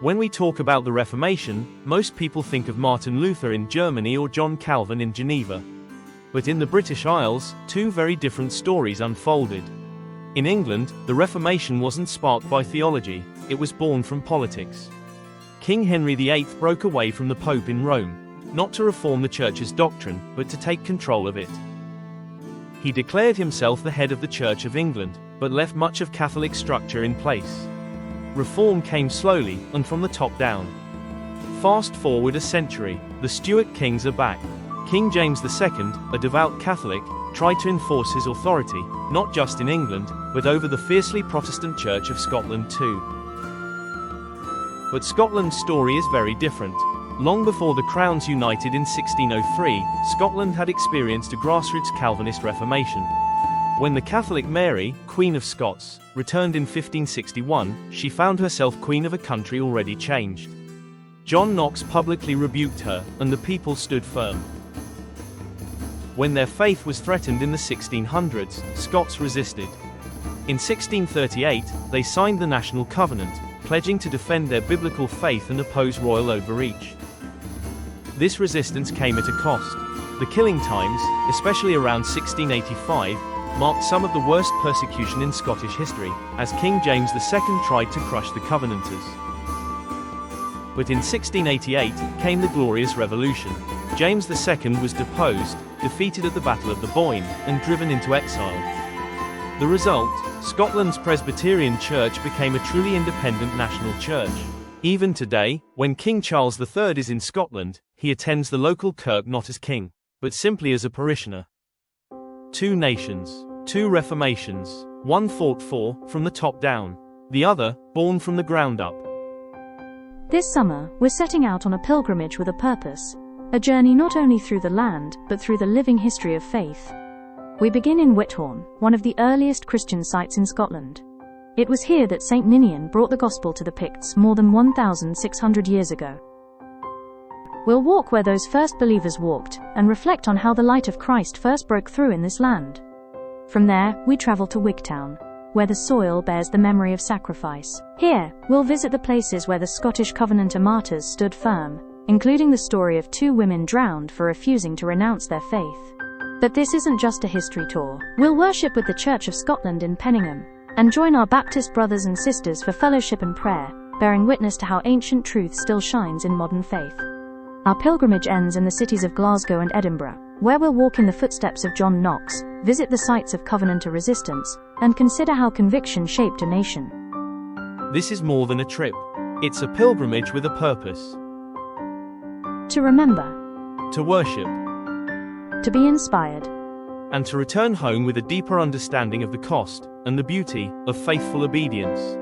When we talk about the Reformation, most people think of Martin Luther in Germany or John Calvin in Geneva. But in the British Isles, two very different stories unfolded. In England, the Reformation wasn't sparked by theology, it was born from politics. King Henry VIII broke away from the Pope in Rome, not to reform the Church's doctrine, but to take control of it. He declared himself the head of the Church of England, but left much of Catholic structure in place. Reform came slowly, and from the top down. Fast forward a century, the Stuart kings are back. King James II, a devout Catholic, tried to enforce his authority, not just in England, but over the fiercely Protestant Church of Scotland too. But Scotland's story is very different. Long before the Crowns united in 1603, Scotland had experienced a grassroots Calvinist Reformation. When the Catholic Mary, Queen of Scots, returned in 1561, she found herself queen of a country already changed. John Knox publicly rebuked her, and the people stood firm. When their faith was threatened in the 1600s, Scots resisted. In 1638, they signed the National Covenant, pledging to defend their biblical faith and oppose royal overreach. This resistance came at a cost. The killing times, especially around 1685, marked some of the worst persecution in Scottish history, as King James II tried to crush the Covenanters. But in 1688 came the Glorious Revolution. James II was deposed, defeated at the Battle of the Boyne, and driven into exile. The result, Scotland's Presbyterian Church became a truly independent national church. Even today, when King Charles III is in Scotland, he attends the local kirk not as king, but simply as a parishioner. Two nations, two reformations, one fought for, from the top down, the other, born from the ground up. This summer, we're setting out on a pilgrimage with a purpose, a journey not only through the land, but through the living history of faith. We begin in Whithorn, one of the earliest Christian sites in Scotland. It was here that St. Ninian brought the gospel to the Picts more than 1,600 years ago. We'll walk where those first believers walked, and reflect on how the light of Christ first broke through in this land. From there, we travel to Wigtown, where the soil bears the memory of sacrifice. Here, we'll visit the places where the Scottish Covenanter martyrs stood firm, including the story of two women drowned for refusing to renounce their faith. But this isn't just a history tour. We'll worship with the Church of Scotland in Penningham, and join our Baptist brothers and sisters for fellowship and prayer, bearing witness to how ancient truth still shines in modern faith. Our pilgrimage ends in the cities of Glasgow and Edinburgh, where we'll walk in the footsteps of John Knox, visit the sites of Covenanter resistance, and consider how conviction shaped a nation. This is more than a trip. It's a pilgrimage with a purpose. To remember, To worship, to be inspired, and to return home with a deeper understanding of the cost and the beauty of faithful obedience.